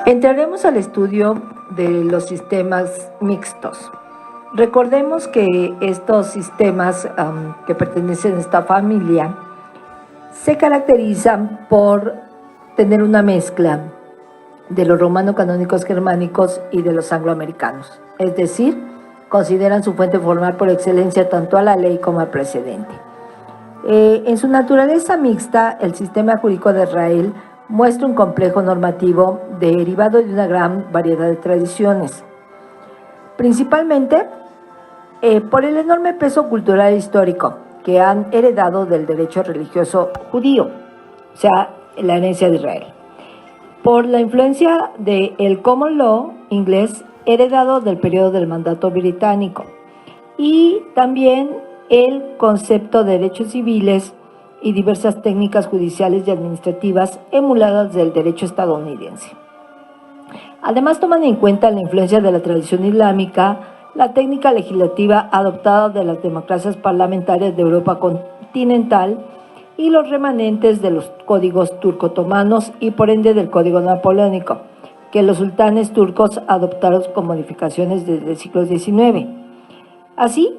Entraremos al estudio de los sistemas mixtos. Recordemos que estos sistemas que pertenecen a esta familia se caracterizan por tener una mezcla de los romano-canónicos germánicos y de los angloamericanos, es decir, consideran su fuente formal por excelencia tanto a la ley como al precedente. En su naturaleza mixta, el sistema jurídico de Israel muestra un complejo normativo derivado de una gran variedad de tradiciones, principalmente por el enorme peso cultural e histórico que han heredado del derecho religioso judío, o sea, la herencia de Israel, por la influencia del common law inglés heredado del periodo del mandato británico y también el concepto de derechos civiles y diversas técnicas judiciales y administrativas emuladas del derecho estadounidense. Además, toman en cuenta la influencia de la tradición islámica, la técnica legislativa adoptada de las democracias parlamentarias de Europa continental y los remanentes de los códigos turco-otomanos y por ende del código napoleónico, que los sultanes turcos adoptaron con modificaciones desde el siglo XIX. Así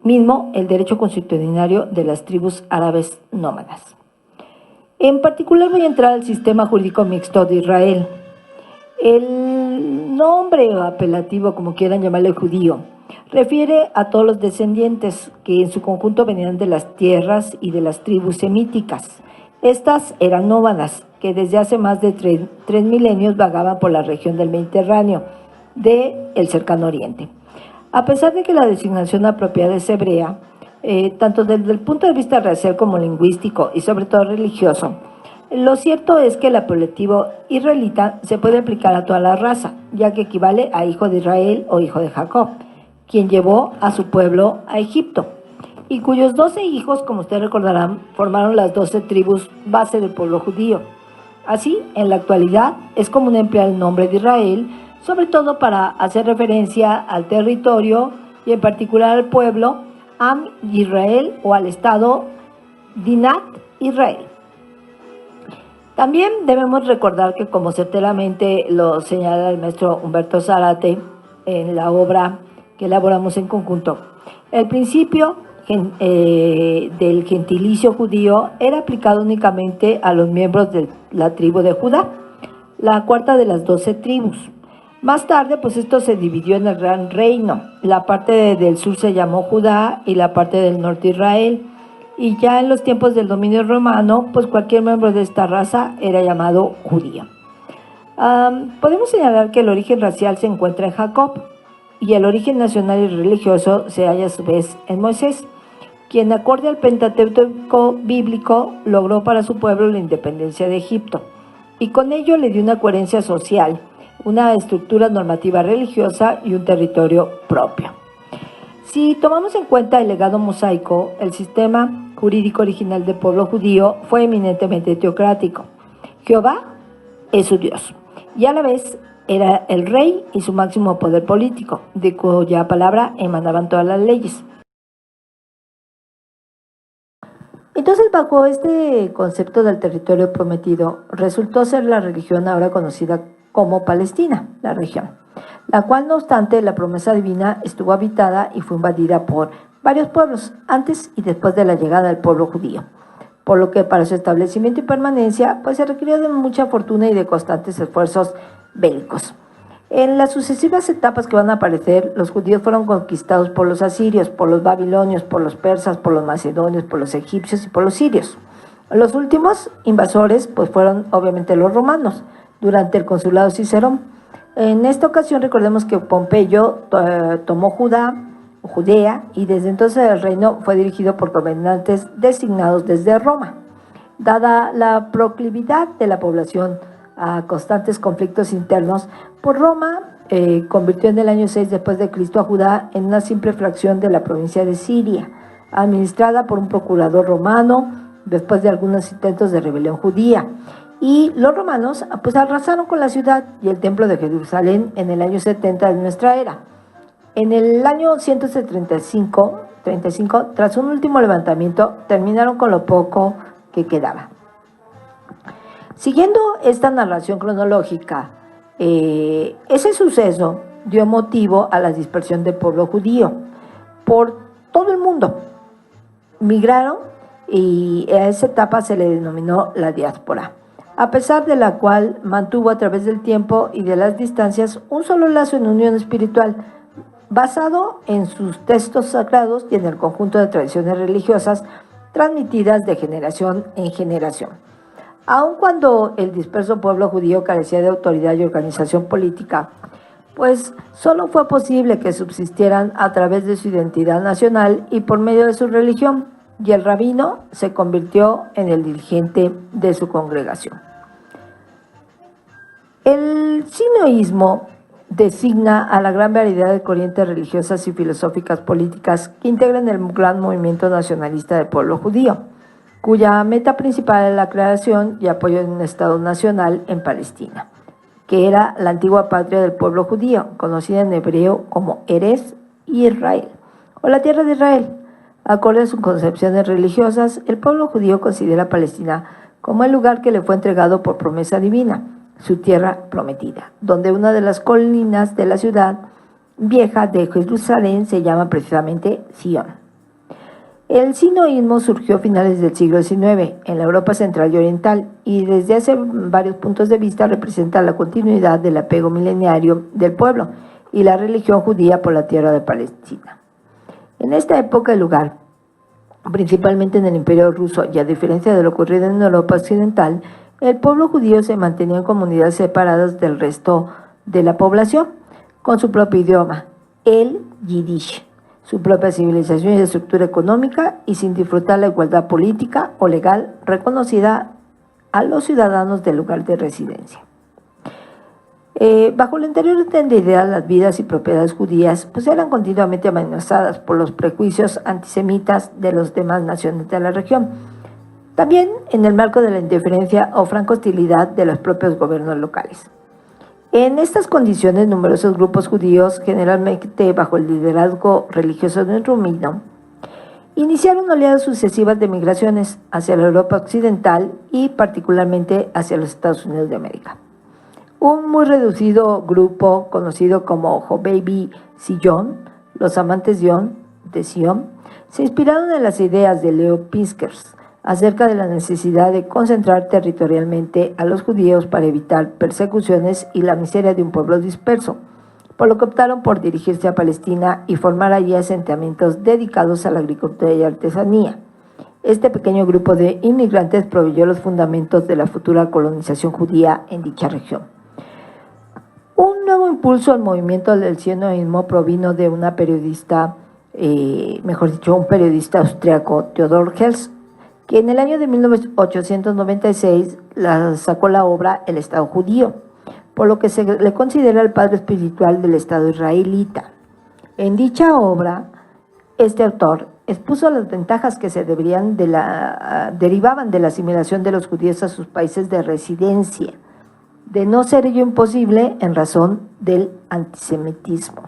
mismo, el derecho consuetudinario de las tribus árabes nómadas. En particular voy a entrar al sistema jurídico mixto de Israel. El nombre apelativo, como quieran llamarle, judío, refiere a todos los descendientes que en su conjunto venían de las tierras y de las tribus semíticas. Estas eran nómadas que desde hace más de tres milenios vagaban por la región del Mediterráneo, del cercano oriente. A pesar de que la designación apropiada es hebrea, tanto desde el punto de vista racial como lingüístico y sobre todo religioso, lo cierto es que el apelativo israelita se puede aplicar a toda la raza, ya que equivale a hijo de Israel o hijo de Jacob, quien llevó a su pueblo a Egipto, y cuyos 12 hijos, como ustedes recordarán, formaron las 12 tribus base del pueblo judío. Así, en la actualidad, es común emplear el nombre de Israel, sobre todo para hacer referencia al territorio y en particular al pueblo Am Israel o al estado Dinat Israel. También debemos recordar que, como certeramente lo señala el maestro Humberto Zárate en la obra que elaboramos en conjunto, el principio del gentilicio judío era aplicado únicamente a los miembros de la tribu de Judá, la cuarta de las 12 tribus. Más tarde, pues esto se dividió en el Gran Reino. La parte del sur se llamó Judá y la parte del norte Israel. Y ya en los tiempos del dominio romano, pues cualquier miembro de esta raza era llamado judío. Podemos señalar que el origen racial se encuentra en Jacob y el origen nacional y religioso se halla a su vez en Moisés, quien acorde al Pentateuco bíblico logró para su pueblo la independencia de Egipto y con ello le dio una coherencia social, una estructura normativa religiosa y un territorio propio. Si tomamos en cuenta el legado mosaico, el sistema jurídico original del pueblo judío fue eminentemente teocrático. Jehová es su Dios y a la vez era el rey y su máximo poder político, de cuya palabra emanaban todas las leyes. Entonces, bajo este concepto del territorio prometido, resultó ser la religión ahora conocida como Palestina, la región, la cual, no obstante, la promesa divina estuvo habitada y fue invadida por varios pueblos antes y después de la llegada del pueblo judío, por lo que para su establecimiento y permanencia pues se requirió de mucha fortuna y de constantes esfuerzos bélicos. En las sucesivas etapas que van a aparecer, los judíos fueron conquistados por los asirios, por los babilonios, por los persas, por los macedonios, por los egipcios y por los sirios. Los últimos invasores pues fueron obviamente los romanos, durante el consulado Cicerón. En esta ocasión recordemos que Pompeyo tomó Judea y desde entonces el reino fue dirigido por gobernantes designados desde Roma. Dada la proclividad de la población a constantes conflictos internos, por Roma convirtió en el año 6 después de Cristo a Judá en una simple fracción de la provincia de Siria, administrada por un procurador romano después de algunos intentos de rebelión judía. Y los romanos pues arrasaron con la ciudad y el templo de Jerusalén en el año 70 de nuestra era. En el año 135, tras un último levantamiento, terminaron con lo poco que quedaba. Siguiendo esta narración cronológica, Ese suceso dio motivo a la dispersión del pueblo judío por todo el mundo. Migraron y a esa etapa se le denominó la diáspora, a pesar de la cual mantuvo a través del tiempo y de las distancias un solo lazo en unión espiritual, basado en sus textos sagrados y en el conjunto de tradiciones religiosas transmitidas de generación en generación. Aun cuando el disperso pueblo judío carecía de autoridad y organización política, pues solo fue posible que subsistieran a través de su identidad nacional y por medio de su religión, y el rabino se convirtió en el dirigente de su congregación. El sinoísmo designa a la gran variedad de corrientes religiosas y filosóficas políticas que integran el gran movimiento nacionalista del pueblo judío, cuya meta principal es la creación y apoyo de un Estado nacional en Palestina, que era la antigua patria del pueblo judío, conocida en hebreo como Eretz Israel, o la tierra de Israel. Acorde a sus concepciones religiosas, el pueblo judío considera a Palestina como el lugar que le fue entregado por promesa divina, su tierra prometida, donde una de las colinas de la ciudad vieja de Jerusalén se llama precisamente Sion. El sinoísmo surgió a finales del siglo XIX en la Europa central y oriental y desde hace varios puntos de vista representa la continuidad del apego milenario del pueblo y la religión judía por la tierra de Palestina. En esta época y lugar, principalmente en el Imperio Ruso y a diferencia de lo ocurrido en Europa occidental, el pueblo judío se mantenía en comunidades separadas del resto de la población, con su propio idioma, el Yiddish, su propia civilización y estructura económica y sin disfrutar la igualdad política o legal reconocida a los ciudadanos del lugar de residencia. Bajo la anterior idea, las vidas y propiedades judías pues eran continuamente amenazadas por los prejuicios antisemitas de los demás naciones de la región. También en el marco de la indiferencia o franca hostilidad de los propios gobiernos locales. En estas condiciones, numerosos grupos judíos, generalmente bajo el liderazgo religioso de un rabino, iniciaron oleadas sucesivas de migraciones hacia la Europa occidental y particularmente hacia los Estados Unidos de América. Un muy reducido grupo conocido como Hovebi Sion, los amantes de Sion, se inspiraron en las ideas de Leo Piskers acerca de la necesidad de concentrar territorialmente a los judíos para evitar persecuciones y la miseria de un pueblo disperso, por lo que optaron por dirigirse a Palestina y formar allí asentamientos dedicados a la agricultura y artesanía. Este pequeño grupo de inmigrantes proveyó los fundamentos de la futura colonización judía en dicha región. Un nuevo impulso al movimiento del sionismo provino de una periodista, un periodista austriaco, Theodor Herzl, que en el año de 1896 sacó la obra El Estado Judío, por lo que se le considera el padre espiritual del Estado israelita. En dicha obra, este autor expuso las ventajas que se derivaban de la asimilación de los judíos a sus países de residencia, de no ser ello imposible en razón del antisemitismo,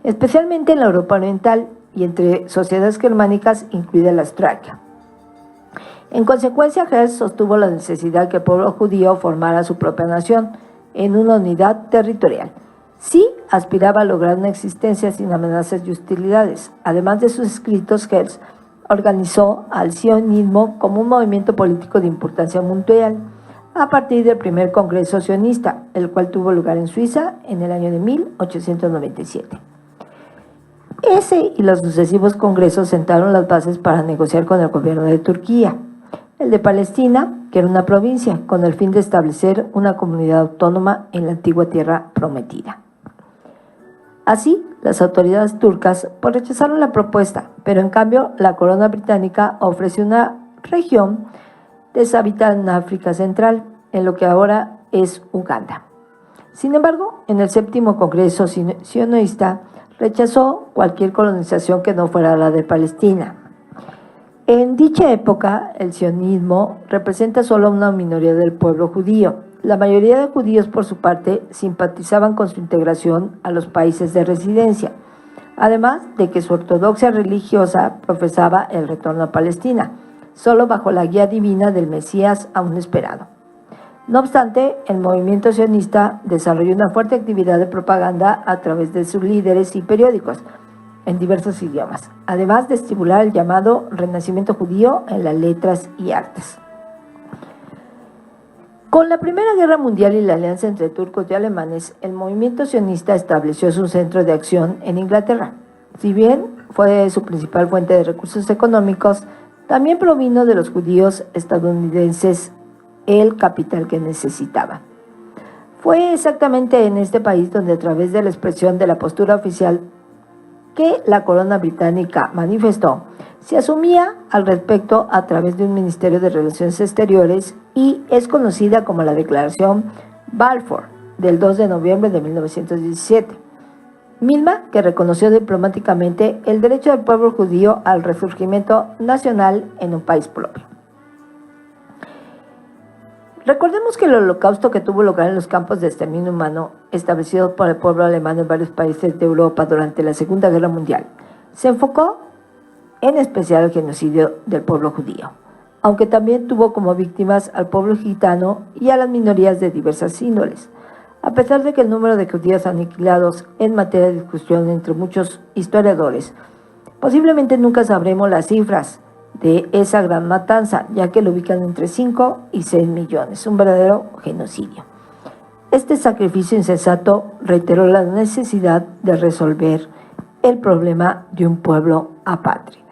especialmente en la Europa oriental y entre sociedades germánicas, incluida la Austria. En consecuencia, Herzl sostuvo la necesidad que el pueblo judío formara su propia nación en una unidad territorial. Sí aspiraba a lograr una existencia sin amenazas y hostilidades. Además de sus escritos, Herzl organizó al sionismo como un movimiento político de importancia mundial a partir del primer Congreso sionista, el cual tuvo lugar en Suiza en el año de 1897. Ese y los sucesivos congresos sentaron las bases para negociar con el gobierno de Turquía, el de Palestina, que era una provincia, con el fin de establecer una comunidad autónoma en la antigua tierra prometida. Así, las autoridades turcas pues rechazaron la propuesta, pero en cambio la corona británica ofreció una región deshabitada en África Central, en lo que ahora es Uganda. Sin embargo, en el séptimo Congreso sionista rechazó cualquier colonización que no fuera la de Palestina. En dicha época, el sionismo representa solo a una minoría del pueblo judío. La mayoría de judíos, por su parte, simpatizaban con su integración a los países de residencia, además de que su ortodoxia religiosa profesaba el retorno a Palestina, solo bajo la guía divina del Mesías aún esperado. No obstante, el movimiento sionista desarrolló una fuerte actividad de propaganda a través de sus líderes y periódicos en diversos idiomas, además de estimular el llamado renacimiento judío en las letras y artes. Con la Primera Guerra Mundial y la alianza entre turcos y alemanes, el movimiento sionista estableció su centro de acción en Inglaterra. Si bien fue su principal fuente de recursos económicos, también provino de los judíos estadounidenses el capital que necesitaban. Fue exactamente en este país donde, a través de la expresión de la postura oficial que la corona británica manifestó, se asumía al respecto a través de un Ministerio de Relaciones Exteriores y es conocida como la Declaración Balfour del 2 de noviembre de 1917, misma que reconoció diplomáticamente el derecho del pueblo judío al resurgimiento nacional en un país propio. Recordemos que el holocausto que tuvo lugar en los campos de exterminio humano establecidos por el pueblo alemán en varios países de Europa durante la Segunda Guerra Mundial se enfocó en especial al genocidio del pueblo judío, aunque también tuvo como víctimas al pueblo gitano y a las minorías de diversas índoles. A pesar de que el número de judíos aniquilados es materia de discusión entre muchos historiadores, posiblemente nunca sabremos las cifras de esa gran matanza, ya que lo ubican entre 5 y 6 millones, un verdadero genocidio. Este sacrificio insensato reiteró la necesidad de resolver el problema de un pueblo apátrida.